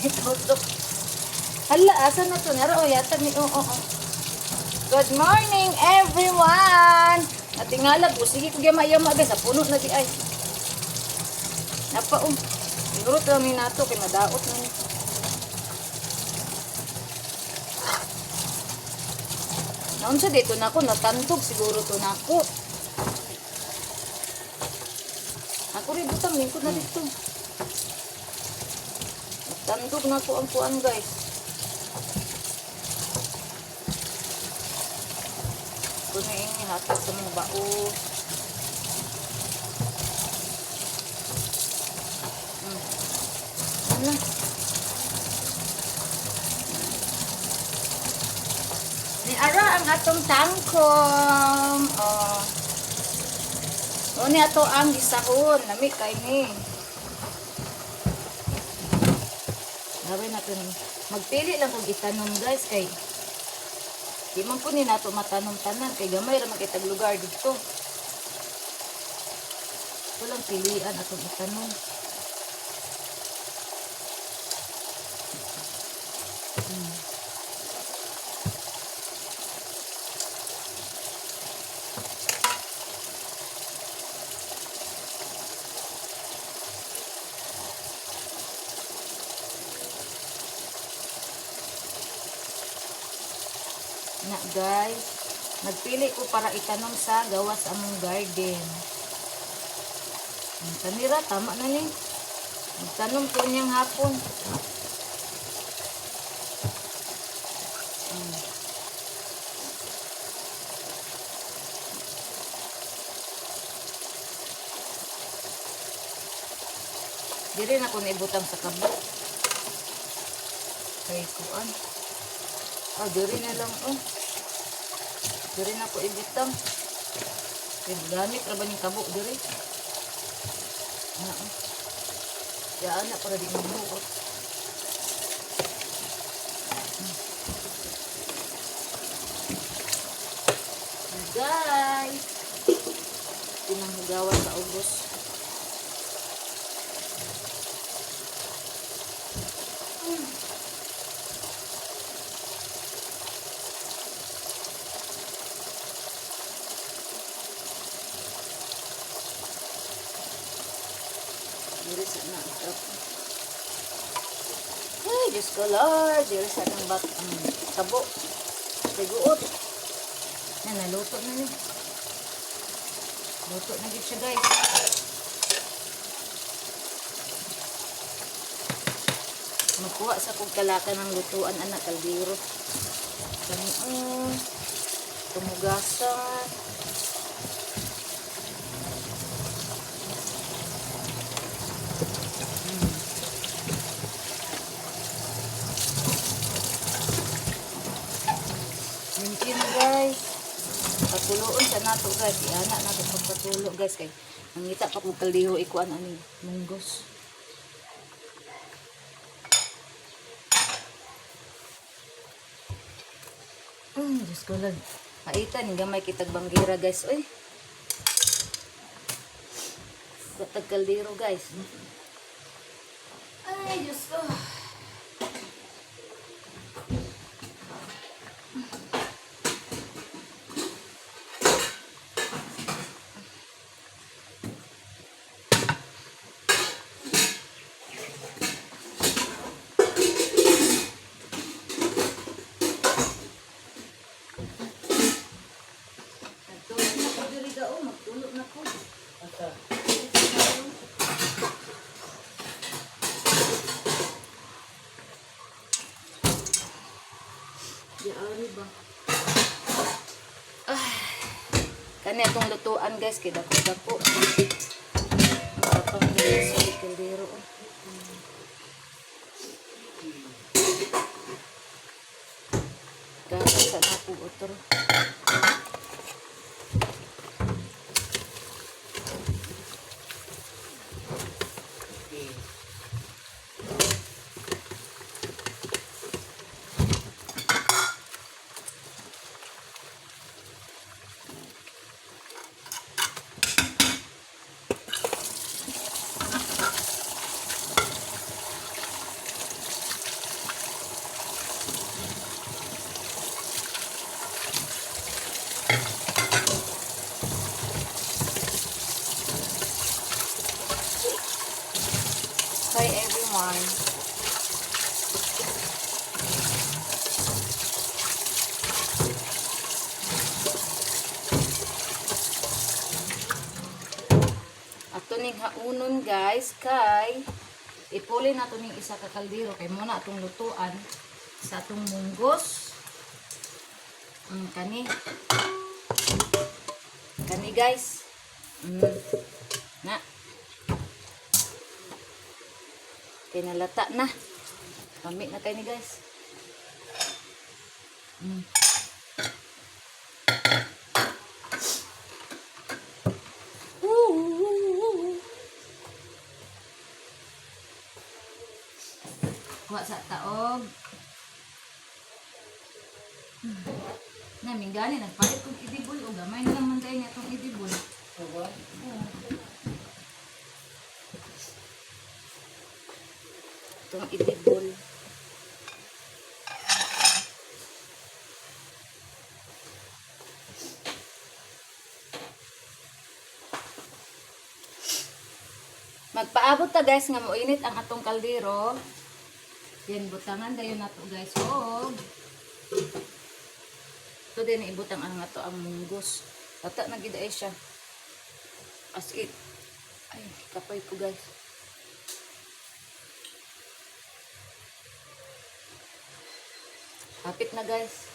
Itutok. Hala, asa na to? Naro, yata ni... Good morning, everyone! Natingalag po. Sige, kagama-yama guys. Sa puno na di ay. Napa, siguro ito namin nato. Kaya madaot na niya. Naon siya dito na ako. Natantog siguro to na ako. Ako rin butang. Lingkod na dito. Natantog na ako ang kuan guys. Ito na ini. Hatag sa mga bao. Ano? Ni ara ang atong tangkom. O ni ato ang gisahon. Lami kay ni. Gawin natin. Magpili lang kung itanom guys kay di man po ni nato matanom tanan kay gamay ra makitag lugar dito. Ito lang pilian atong itanom. Na guys, nagpili ko para itanom sa gawas among garden. Ang kanira, tama na ni. Magtanom ko niyang hapon. Di rin ako naibutang sa kabo. Kaya kuan. Diri na lang, Diri na ko ibutang. Gamit ra ba ning kabo diri? Ya anak para di mabuot. Guys, pinanghugawan sa ubos. Diri sa na ay, Diyos ko Lord. Diri sa nang bat ang kabo. Tiguot. Yan, naluto na ni. Luto na dito siya guys. Magkuha sa kong kalaka ng lutuan anak kaldero. Tumugasan. Mintin guys. Patuloon sa nato guys. Iana nato pagpatulo guys. Kay nangita pa kong kaldiho ikuan ani munggos. Diyos ko lang. Maitan, gamay kitag banggira guys. Uy. Katag kaldero guys. Ay, Diyos ko. Magtulog na ko. Diari ba? Kani itong lutuan guys, kidako-dako. Kapang sa kaldero. Kasa na po otro. one. Ato ning haunon guys kay ipuli nato ning isa ka kaldero kay muna atong lutuan sa atong munggos. Kani guys. Na. Pinalata na. Kami na kayo ni guys. Kuha sa taog. Namin gani nagpalit kong idibol o gamay na naman tayo niya itong idibol. Itong idibol. Magpaabot ta guys nga moinit ang atong kaldero. Then butangan dayon nato guys. Ito din ibutang ang ato ang munggos. Tata na gid ay siya. As it. Ay, kapay ko guys. Hapit na guys.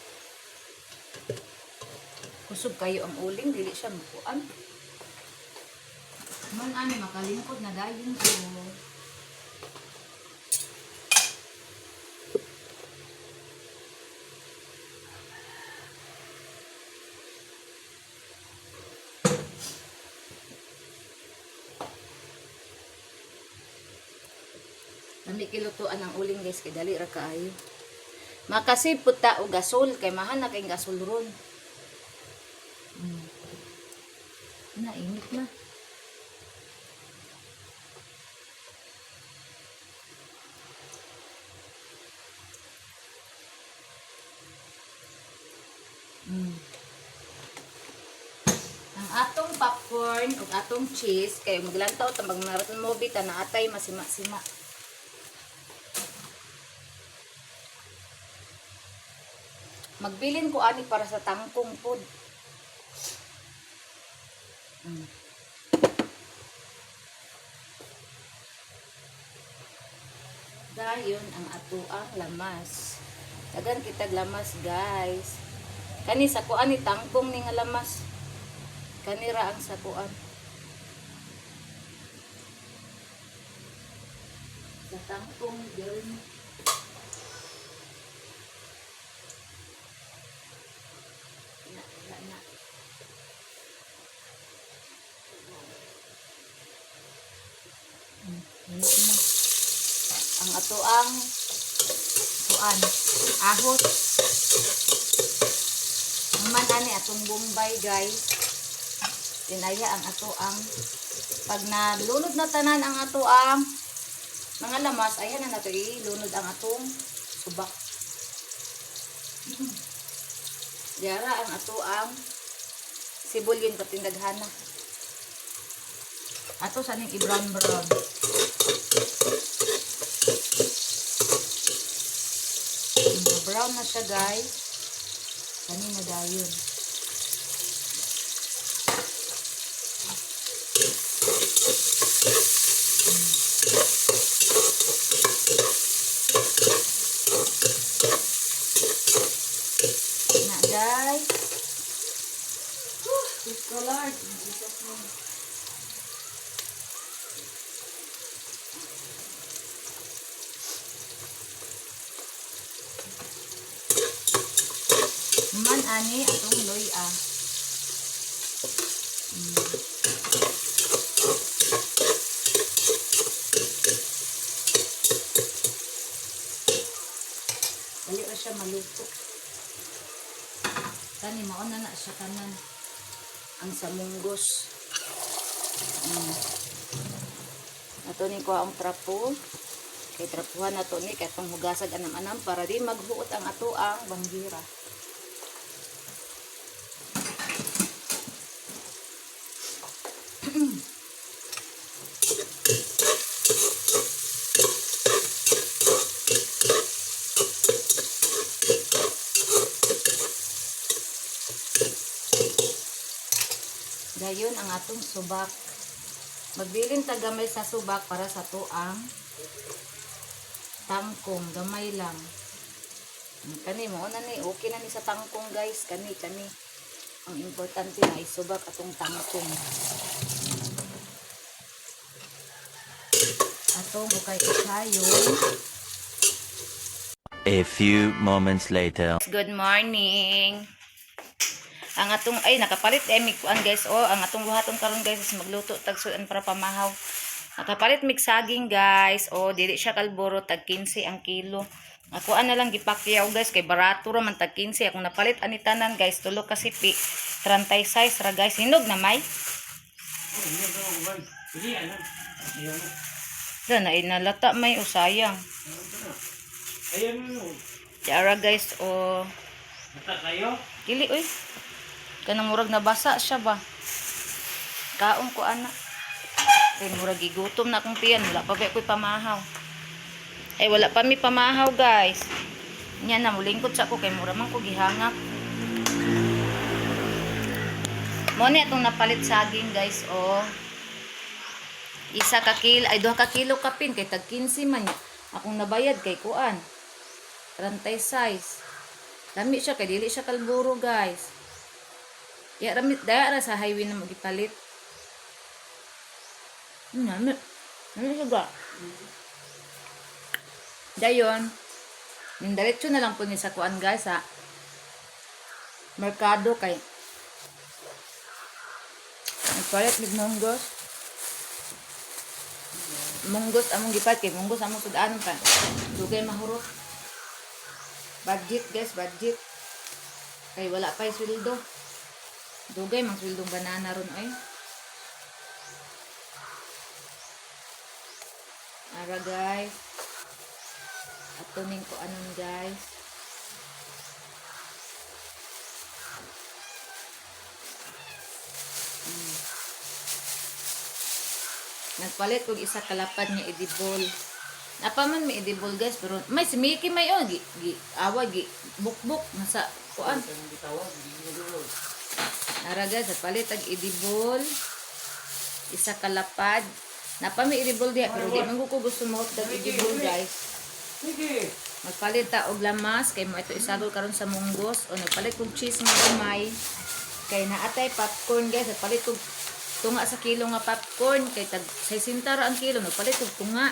Kusog kayo ang uling, dili siya makuan. Man ani makalingkod na dayon ko. Nami kilutuan ang uling guys kay dali ra kaayo. Makasipot ta og gasol kay mahal na kay gasol ron. Na init na. Ang atong popcorn ug atong cheese kay maglantaw ta magmaraton movie ta naatay masima-sima. Magbilin ko ani para sa tangkong food. Dayon ang atuang lamas. Dagan kitag lamas guys. Kani sa kuan ni tangkong ni nga lamas. Kanira ang sakuan. Sa tangkong girl. Ang atoang kuan ahos naman ani atong bombay guys. Tinaya ang atoang pag nalunod na tanan ang atoang mga lamas ayan na nato ilunod ang atong subak. Diara ang atoang sibulyon patindaghana. Ato sa ning i-brown. Brown na siya guys. Kanina dayon. Na guys. This color. Man ani atong loya. Dali ra siya maluto. Kani mauna na siya kanan ang samunggos. Ato ni ko ang trapo. Kay trapuhan nato ni kay tong hugasag anam-anam para di maghuot ang ato ang bangira. Dayon ang atong subak. Magbilin ta gamay sa subak para sa tuang tangkong, gamay lang. Kani mo na ni, okay na ni sa tangkong guys, kani. Ang importante na isubak atong tangkong. Atong ukay kayo. A few moments later. Good morning. Ang atong ay nakapalit kuan guys, ang atong buhaton karon guys is magluto tag sudan para pamahaw. Nakapalit mig saging guys, dili siya kalburo, tag 15 ang kilo. Ako na lang gipakyaw guys kay barato ra man tag 15. Akong napalit ani tanan guys, tulo ka sipi 36 ra guys. Hinog na may. Dala na inalata may usayang. Ayan mo. Tiara guys, Mata kayo? dili oy. Kanang murag nabasa siya ba? Kaon ko ana. Kay murag gigutom na akong tiyan, wala pa ba ko'y pamahaw. Ay wala pa mi pamahaw guys. Nya na mulingkod sa ako kay mura man ko gihangak. Mo ni atong napalit saging guys, Isa ka kilo, ay 2 ka kilo kapin kay tag 15 man. Akong nabayad kay kuan. 36. Dami siya kay dili siya kalburo guys. Ya ramit dara sa highway na magipalit. Ano siya ga? Dayon, nindiretso na lang po ni sa kuan guys sa merkado kay nagpalit ng munggos among gipat kay munggos among sudanon pa dugay mahurot. Budget guys, budget kay wala pa sweldo. Dugay mang swildong banana ron ay. Ara guys. Ato ning ko anon guys. Nagpalit og isa kalapad nga edible. Napaman may edible guys pero may si Mickey may awa bukbuk nasa kuan. Ara guys, palit ag edible. Isa kalapad. Napami edible diha pero di man ko gusto mo og edible guys. Sige. Magpalit ta og lamas kay mo ito isagol karon sa munggos o nagpalit kog cheese nga gamay. Kay naatay popcorn guys, nagpalit kog tunga sa kilo nga popcorn kay tag 60 ra ang kilo, nagpalit kog tunga.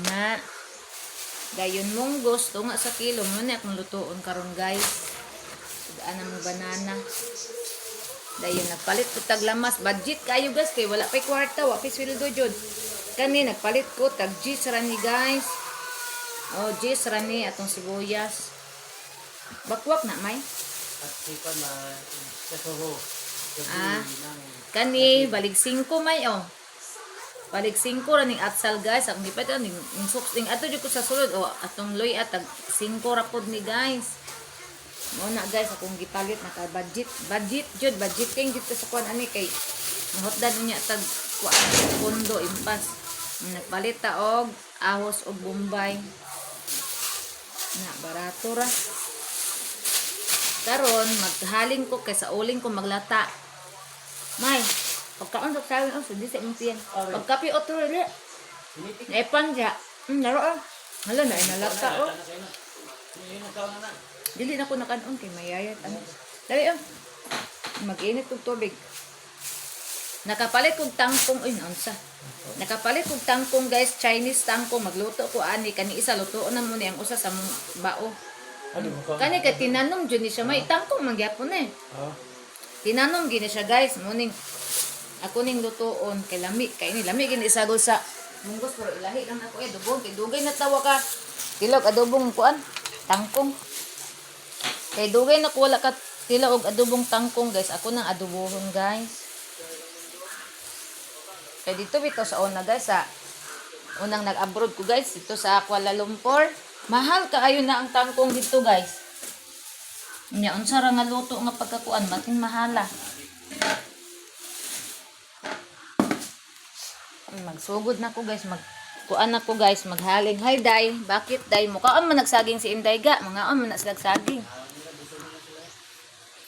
Na dayon munggos tunga sa kilo mo na akong lutoon karon guys. Ana mo banana. Dayon nagpalit ko tag lamas, budget kayo guys kay wala pay kwarta, wa pay sweldo jud. Kani nagpalit ko tag cheese ra ni guys. Cheese ra ni atong sibuyas. Bakwak na may. At sipa na sa turo. Kani balig 5 may Balig 5 ra ning atsal guys. Ang gipat ning suks ning ato jud ko sa sulod atong loy at tag 5 ra pod ni guys. Mo na guys akong gipalit naka budget king dito sa kuan ani kay mahotdan niya tag kuan pondo impas. Nagpalit ta og ahos og bombay. Na barato ra. Karon maghaling ko kay sa uling ko maglata. May pagkaon sa sabi di sa impian. Pagkapi otro ri. Epan ja. Naro hala na inalata Dili na ko nakanon kay mayayat Dali mag-init kog tubig. Nakapalit kog tangkong unsa. Nakapalit kog tangkong guys, Chinese tangkong magluto ko ani kani isa lutoon na mo ni ang usa sa mong bao. Kani ka tinanom jud ni siya may tangkong mangyapon Tinanom gini siya guys, muning ako ning lutoon kay lami kay ni lami gini isagol sa munggos pero ilahi lang ako dubong kay dugay na tawa ka. Tilog adobong kuan tangkong. Kay dugay na ko wala ka tila og adobong tangkong guys. Ako nang adobohon guys. Kay dito bito sa una guys unang nag-abroad ko guys dito sa Kuala Lumpur. Mahal kaayo na ang tangkong dito guys. Nya unsa ra nga luto nga pagkakuan mating mahala. Magsugod na ko guys kuan na ko guys maghaling. Hi day, bakit day? Mukaon man nagsaging si Inday ga, mga on man nagsaging.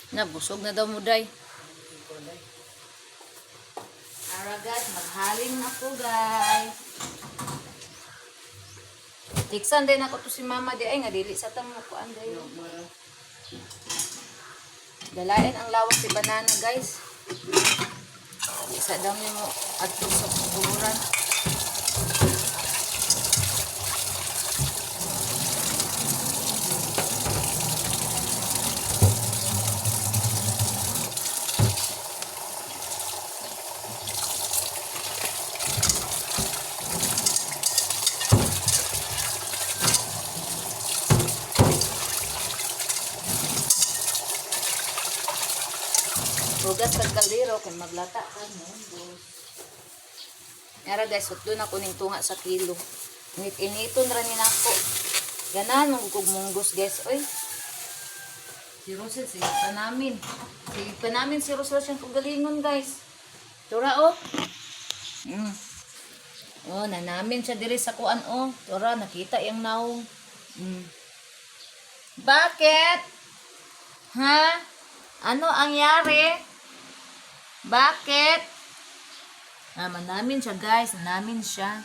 Nabusog na daw mo, day. Ara guys, maghaling na ako guys. Tiksan din ako to si mama di ay nga dili sa tamo ko anday. Dalain ang lawak si banana guys. Isa daw mo adto sa kuburan. Hugas sa kaldero kay maglata ka no. Yara guys, utdo na kuning tunga sa kilo. Init-initon ra ni nako. Ganan mong munggos guys, oy. Si Rosel si panamin. Si Rosel siyang kagalingon guys. Tura oh. Oh, nanamin siya diri sa kuan oh. Tura nakita yang naong. Bakit? Ha? Ano ang yari? Bakit? Namin siya guys. Namin siya.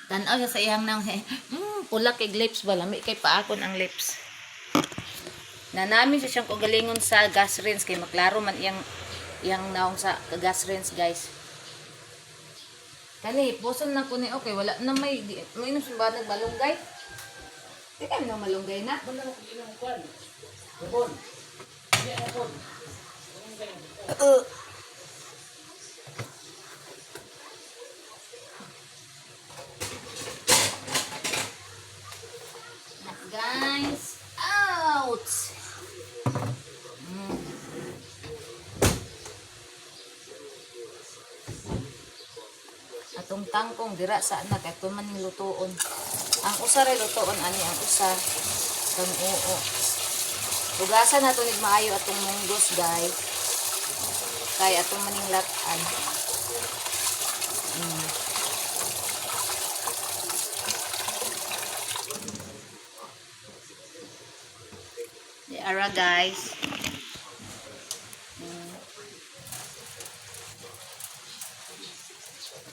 Tanaw siya sa iyang nang pula kay lips ba? Lami kay paakon ang lips. Namin siya siyang kagalingon sa gas rinse. Kay maklaro man iyang naong sa gas rinse guys. Kani, puson na ko ni okay. Wala na may inom siya ba nagmalunggay? Di kami nang malunggay na. Wala ko ginang kwan. Kapon. Hindi kapon. Guys, out. Atong tangkong dira sa anak kay man ning lutoon. Ang usa ray lutoon ani ang usa kang oo. Tugasan nato nig maayo atong munggos guys. Kay atong maning latan. Ara guys.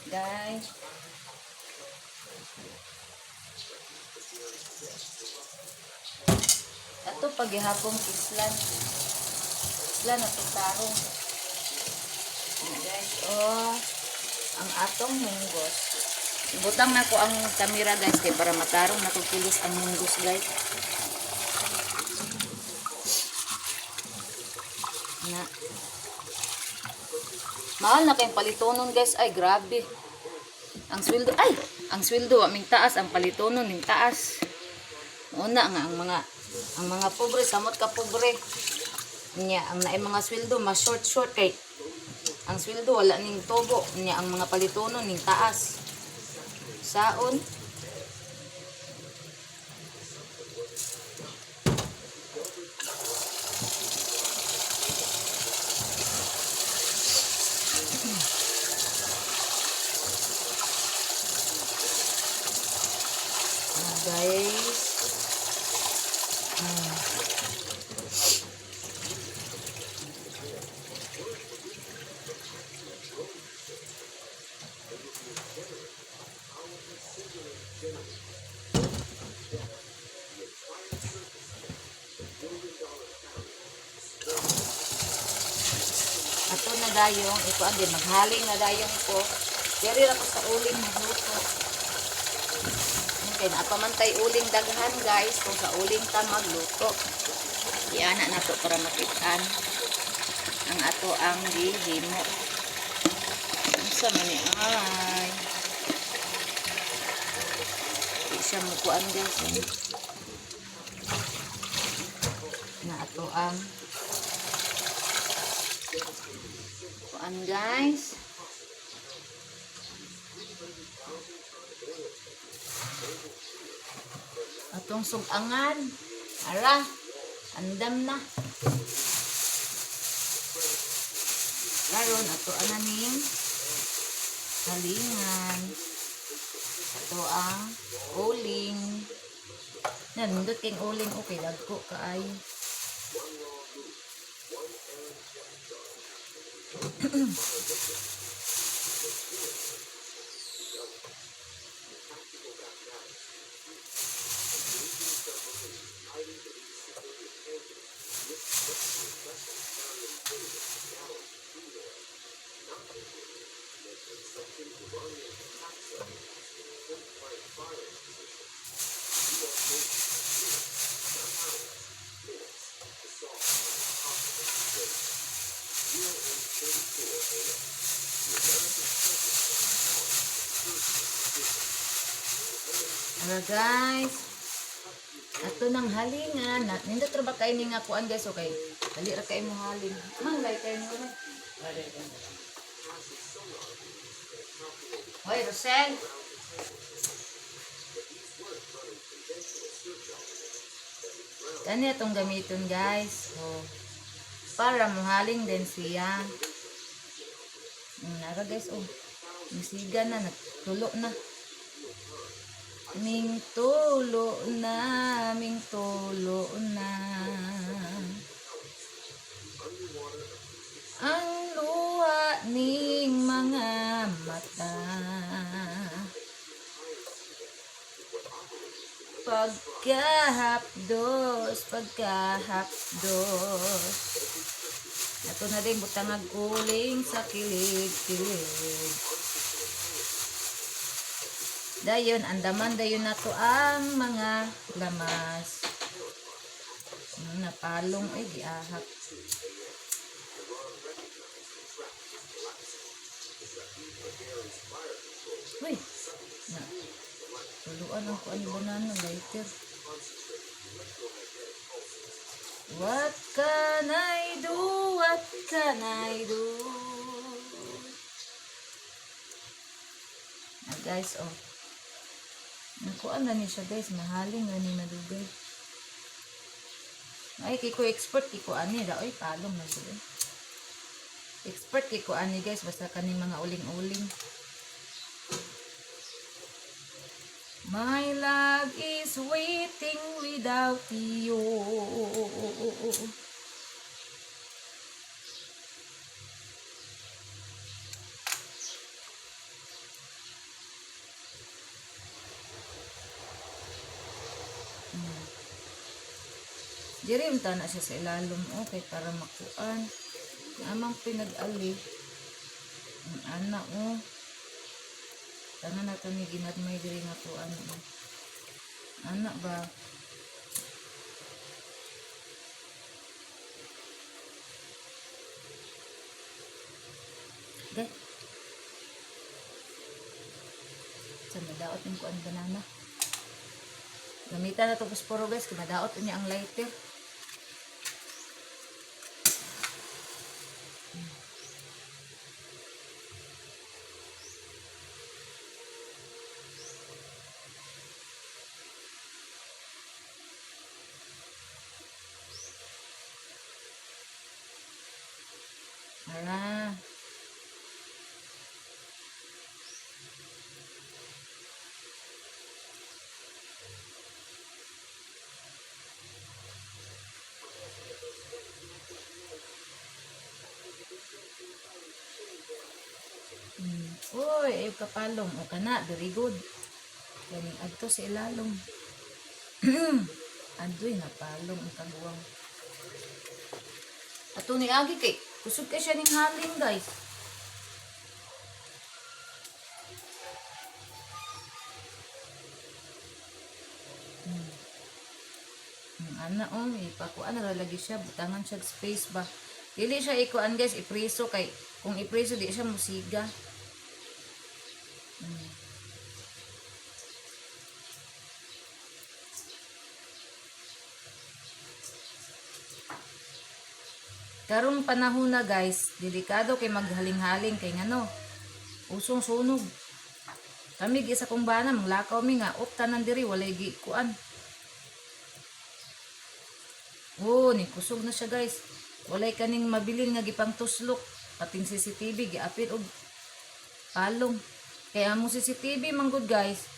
Guys. Ato paghihapong islan. Islan at tarong. Guys, oh. Ang atong munggos. Ibutang na ko ang kamera guys kay para matarong na kilos ang munggos guys. Na. Mahal na kayong palitonon guys. Ay grabe. Ang sweldo aming taas, ang palitonon ning taas. Una nga ang mga pobre samot ka pobre. Nya ang naay mga sweldo mas short kay ang sweldo wala ning tobo. Nya ang mga palitonon ning taas. Saon guys. Ato na dayong ito andi maghaling na dayong ko. Diri ra ko sa uling magluto. Kaya napamantay uling daghan guys kung sa uling ta magluto. Iana na to para makitaan ang ato ang gihimo. Unsa man ni ay. Di siya mukuan guys. Na ato ang kuan guys. Atong sugangan. Ara, andam na. Karon ato ananing halingan. Ato ang uling. Nandot king uling okay dagko kaayo. Ano guys, ato nang halingan nat nindot ra ba kay ni nga kuan guys, okay, dali ra kay mo halin man lay kay mo na. Hoy Rosel, kani atong gamiton guys, para muhaling din siya. Nara guys, misiga na, nagtulo na. Ming tulo na, ming tulo na. Ang luha ning mga mata. Pagkahapdos, pagkahapdos. Ato na din butangag uling sa kilig-kilig. Dayon, andaman dayon nato ang mga lamas. Napalong ay giahak. Uy, na. Tuluan ang kuan banana lighter. What can I do? What can I do? Guys, nakuan na ni siya guys, mahaling na ni madugay. Ay, kiko expert, kiko ani, oy, palong na siya. Expert, kiko ani guys, basta kaning mga uling-uling. My love is waiting without you. Diri unta na siya sa ilalom, okay, para makuan. Namang pinag-ali. Ang anak Tanan nato ni ginadmay diri nga kuan. Anak ba? Okay. Sa madaot yung kuan banana. Gamitan na ito posporo guys, kumadaot niya ang lighter. Ara. Uy, ay kapalong. O kana, very good. Galing adto sa ilalong. Adoy, napalong ang kabuwang. Ato ni Agi kay, kusog kay siya ning halin guys. Ana ipakuan na lagi siya, butangan siya space ba. Dili siya ikuan guys, ipreso kay kung ipreso di siya musiga. Karong panahon na guys, delikado kay maghaling-haling kay ngano. Usong sunog. Kami gisa kong bana, manglakaw mi nga, tanan diri walay gi kuan. Ni kusog na siya guys. Walay kaning mabilin nga gipang tuslok. Pating CCTV giapit og palong. Kaya among CCTV manggod guys,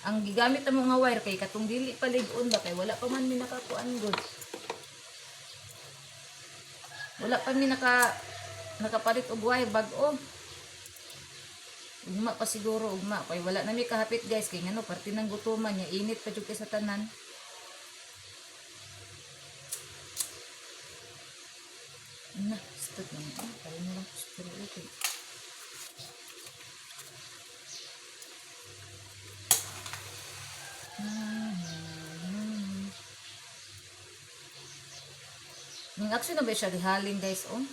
ang gigamit amo nga wire kay katong dili palig-on ba kay wala pa man mi nakakuan gud. Wala pa mi naka nakapalit og way bag-o. Ugma pa siguro, ugma. Kaya wala na may kahapit guys. Kaya nga no, parte ng gutuman niya. Init pa dyan sa tanan. Na, start na mo. Kaya na lang pero okay. Ning action na ba siya gihalin guys, oh?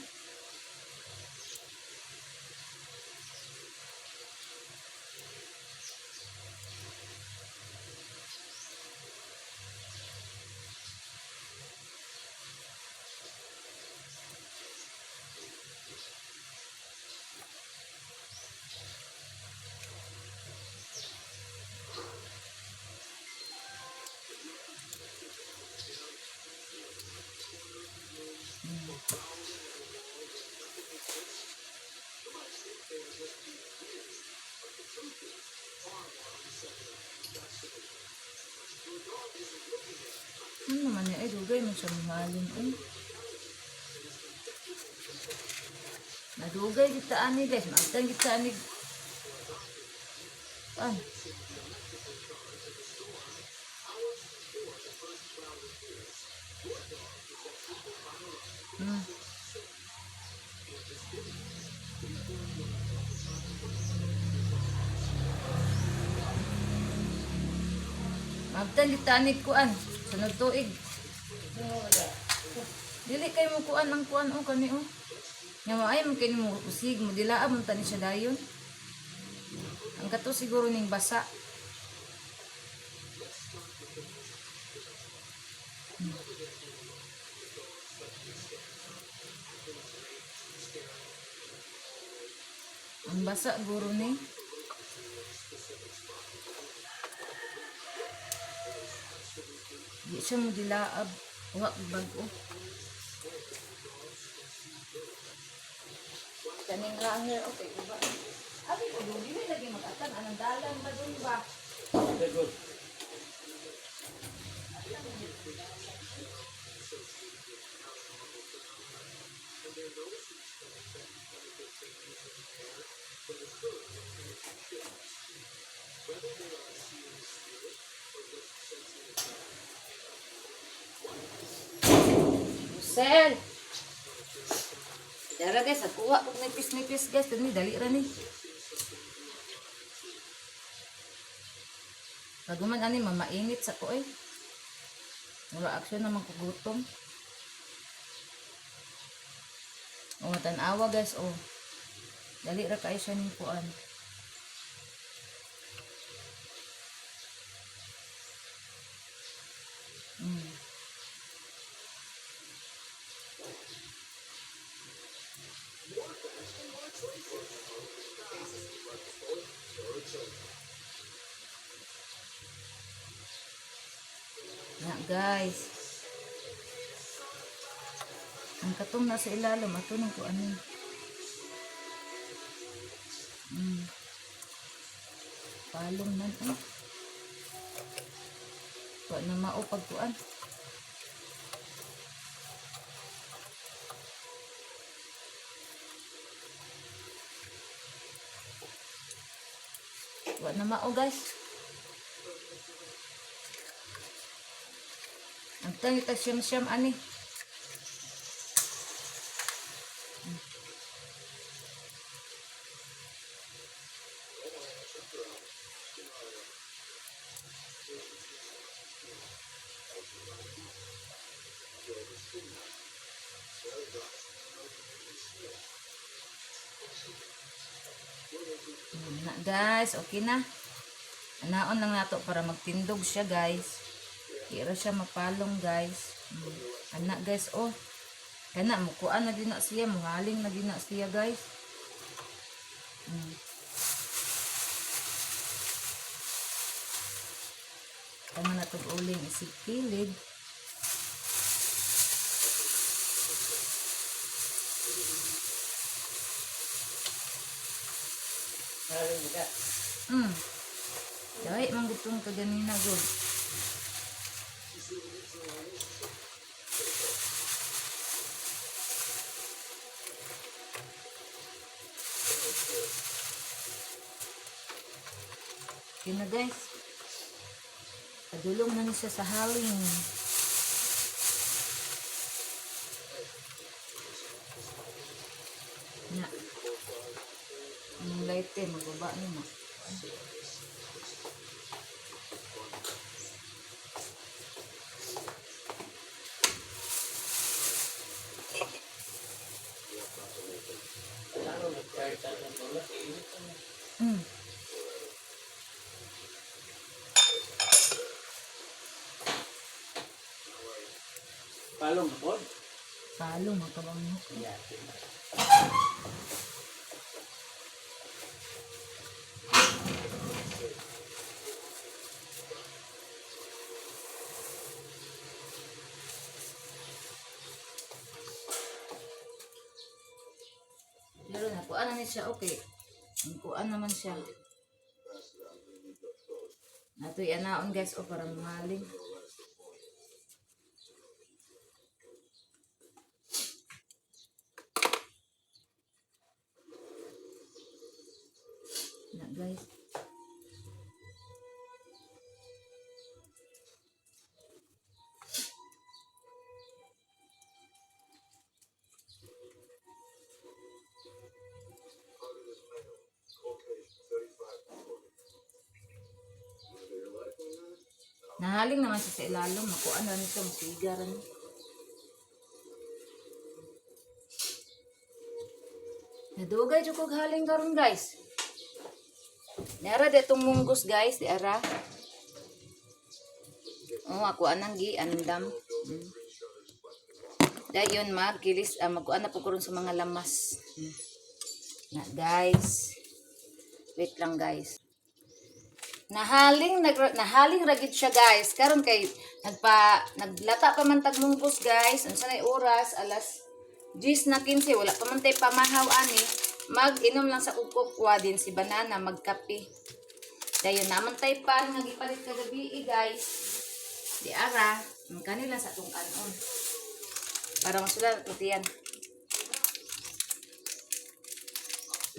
Ano naman niya? Ay, dugay man siya mahalin. Ay. Nadugay kita ani guys. Maagtang kita ani. Ay. Maagtang kita ani kuan. Sunod tuig. Dili kay mo kuan ang kuan o kani o. Nga maay mo kini mo usig mo dilaa mo tani siya dayon. Ang kato siguro ning basa. Ang basa guro ni. Di siya mo dilaab. Wa bag-o. Kaning hanger, okay, diba? Abi ko doon, hindi lagi mag-atan. Anong dalan ba doon ba? Okay, good. Sel! Dara guys, kuha kung nipis-nipis guys. Dali ra ni. Baguman ani mamainit sa ko eh. Wala action naman kugutom. O tanawa guys, oh. Dali ra kay siya ning kuan. Na guys. Ang katong nasa ilalim ato nang kuan ni. Palong man ay. Wa na mao pagkuan. Wa na mao guys. Ang tangi ta siyam-siyam ani. Na guys, okay na. Anaon lang nato para magtindog siya guys. Ira siya mapalong guys. Anak guys, oh. Kana mukuan na din na siya, muhaling na din na siya guys. Tama na itong uling isigpilid. Dahil manggutong ka ganina good. Yun na guys. Padulong na niya siya sa haling. Na. Ang light eh, magbaba niya na. Hmm. Palong po. Palo, magkabang mo. Yeah. Pero na, kuan na siya, okay. Kuan naman siya. Nato'y anaon guys, o parang maling. Na guys. Nahaling naman siya sa ilalong. Makuan na nito, masigaran. Nadugay dyan kong haling karon guys. Niara de itong munggos guys, di ara. Oh, ako anang gi, andam. Dahil yun magkilis, magkuan na po ko rin sa mga lamas. Na guys. Wait lang guys. Nahaling ragid siya guys. Karon kay naglata pa man tag munggos guys. Unsa nay oras? Alas 10 na 15, wala pa man tay pamahaw ani. Mag-inom lang sa ukok din si banana, magkape. Dayon naman tay pan nga gipalit kagabi guys. Di ara, kanila sa tong kanon. Para masula tutian.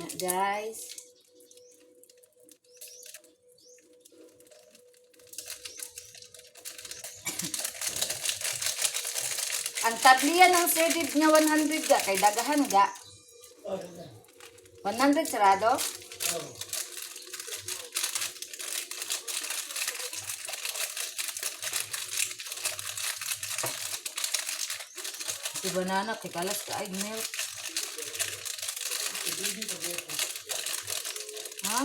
Na guys. Ang tablian ng sedib nga 100 ga kay dagahan ga. 100 sarado? Si banana, tikalas ka ay milk. Ha?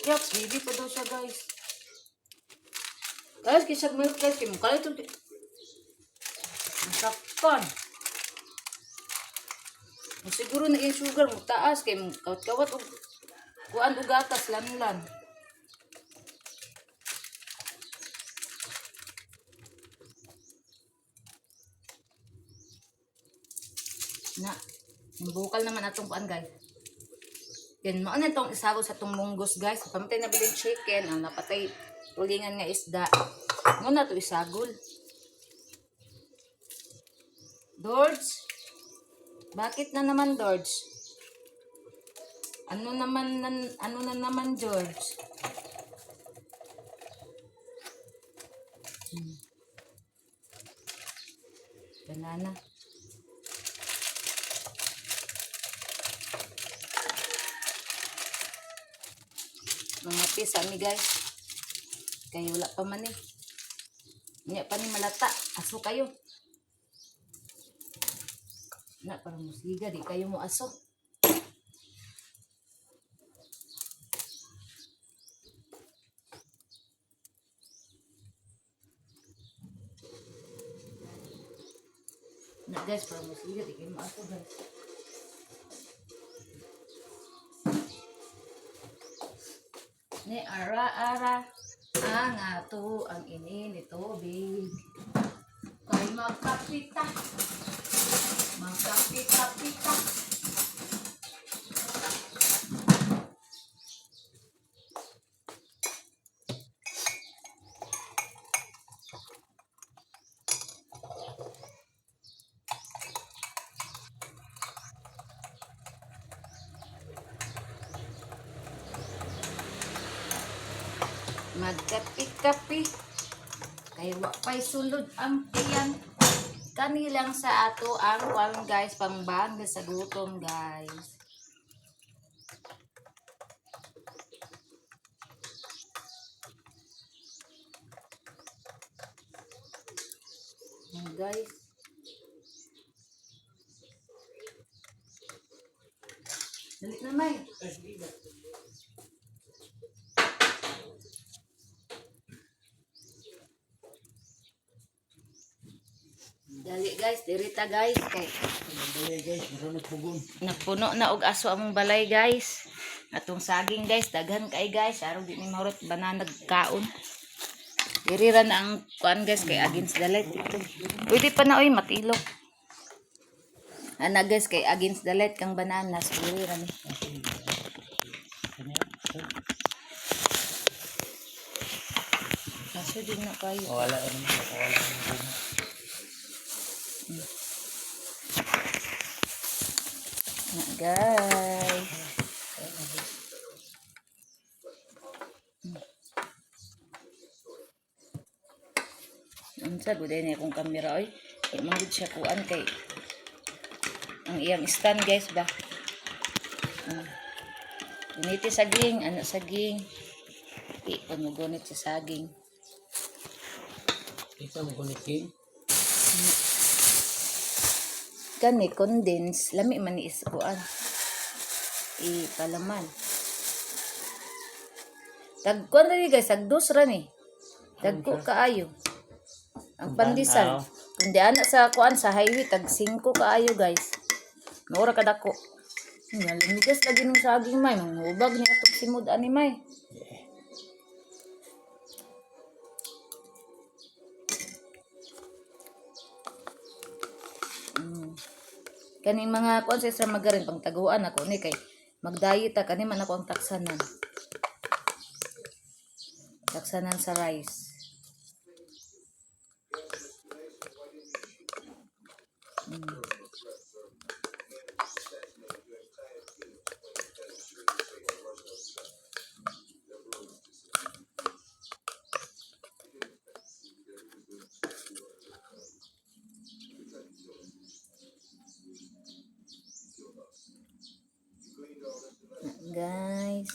Yuck, baby pa daw siya guys. Guys, kisag milk guys, kaya mukha ito. Ang sakpan. Siguro na yung sugar mo taas, kaya kawat-kawat o kuan o gatas, lanlan. Na, bukal naman atong kuan guys. Yan, mo na itong isago sa itong munggos guys. Pamatay na bilin chicken, ang napatay tulingan nga isda. Mo na ito isagol. Dorj, bakit na naman Dorj? Ano na naman George? Banana. Mga pisa mi guys. Kaya wala pa man eh. Hindi pa ni malata. Aso kayo. Na parang musiga. Di kayo mo aso. Na guys, parang musiga. Di kayo mo aso guys. Ni ara-ara ang ato ang ininit tubig. Kay magkapita. Magkapita-pita. magkapi-kapi. Kay wa pa'y sulod ang tiyan. Kanilang sa ato ang kwan guys, pambanda sa gutom guys. Guys. Dali na may. Dali guys, dirita guys kay Balay guys, marunong pugon. napuno na og aso among balay guys. Atong saging guys, daghan kay guys, araw di ni maurat bananag kaon. Dirira na ang kuan guys kay against the light ito. Pwede pa na oy matilok. Ana guys kay against the light kang bananas dirira ni. Kaso din na kayo. Wala ka naman. Wala ka naman. Guys. Unsa guday na akong kamera oy. Kay mangud siya kuan kay ang iyang stand guys ba. Uniti saging, ano saging. Panugunit sa saging. Ito mo kunikin. Kani condense, lami man ni iskuan. Palaman. Tagkuan rin guys, tagdos ra ni. Tagko kaayo. Ang pandesal. Kundi ana sa kuan sa highway tag 5 kaayo guys. Mura kadako. Nalimigas lagi ng saging may, mangubag ni atok simod ani may. Kaning mga kuan sa magarin pang taguan ako ni kay magdayet ta kani man ako ang taksanan. Taksanan sa rice. Guys.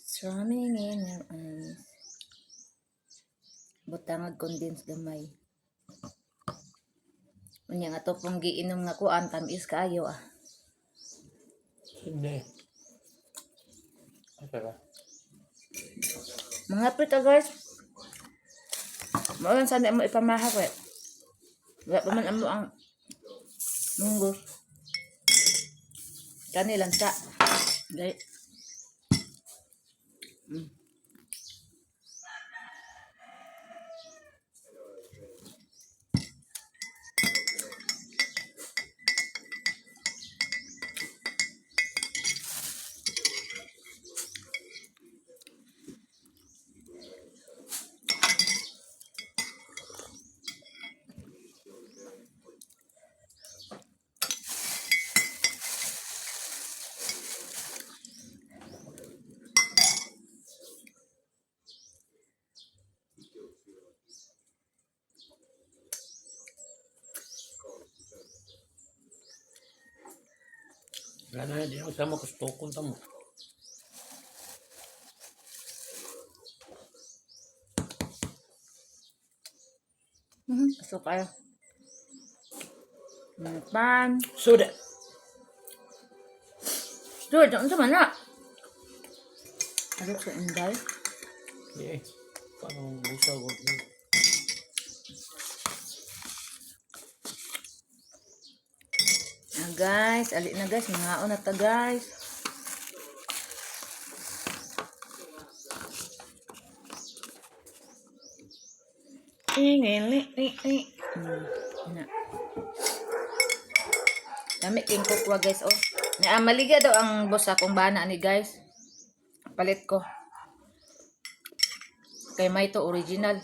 Strumming in your eyes. Butangag condense gamay. Unya nga to pong giinom nga kuan tamis kaayo ah. Hindi. Ito ba? Mga pita guys. Maulan sana mo ipamaha ko eh. Wala pa man amo ang munggo. Kanilang sa. Guys. Wala na, di ako sama kustukon tamo. Pasok kayo. Pan. Sudah. Dude, ano sa mana? Ano sa inday? Eh, parang busa ko. Guys, ali na guys, mangaon na ta guys. Na. Dami king kukwa guys oh. Maliga daw ang boss akong bana ni guys. Palit ko. Kay may to original.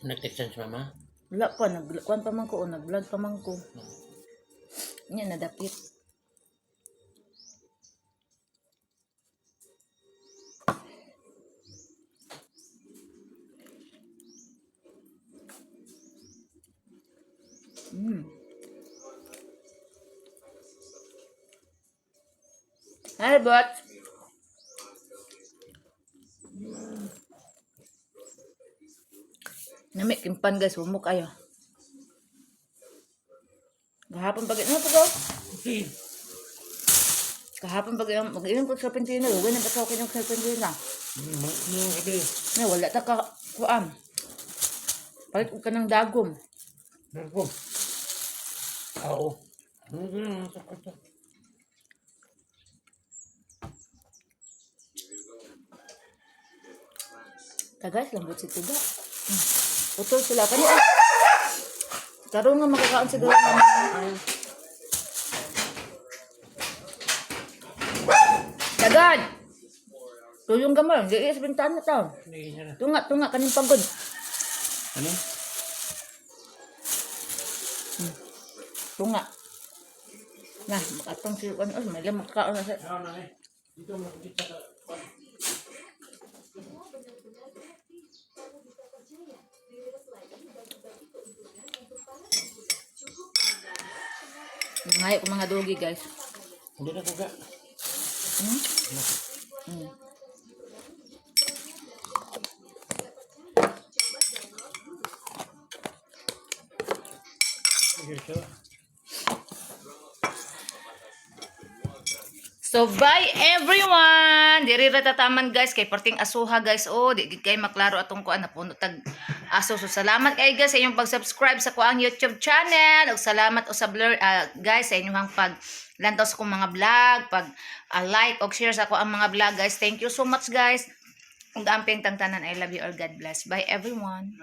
Nag-text si mama? Wala pa, nag-kuan pa man ko, o nag-vlog pa man ko. Yan, nadapit. Hi, bot. Namik kimpan guys, humok ayo. Kahapon pag ano to ko? Okay. Kahapon pag mag-inom ko sa pintina, huwag na pa ako sa pintina. Sabi. Na wala ta ka kuan. Palit ko ka ng dagom. Ako. Oo. Ano ba sa kwarto? Tagas, lambot si Tuga. Putol sila. Kanya, karoon nga makakaon siguro naman. Tagad! Tuyong gamar, di sa bintana tao. Hindi niya na. Tunga, kaning pagod. Ano? Tunga. Nah, makatong si Juan, may lang makakaon na sa... Ano na eh. Dito mo nakikita ka. Ngayon ko mga dogi, guys. Hindi na kuga. Hmm? Hmm. Sige siya. So, bye everyone! Diri ra tataman guys, kay parting asuha guys. Oh, di gid kay maklaro atong kuan na puno tag aso. So, salamat kay guys sa inyong pag-subscribe sa kuang YouTube channel. Ug salamat sa blur guys sa inyong pag lantaw sa kong mga vlog, pag like og share sa kuang mga vlog guys. Thank you so much guys. Ug amping tangtanan, I love you all. God bless. Bye everyone.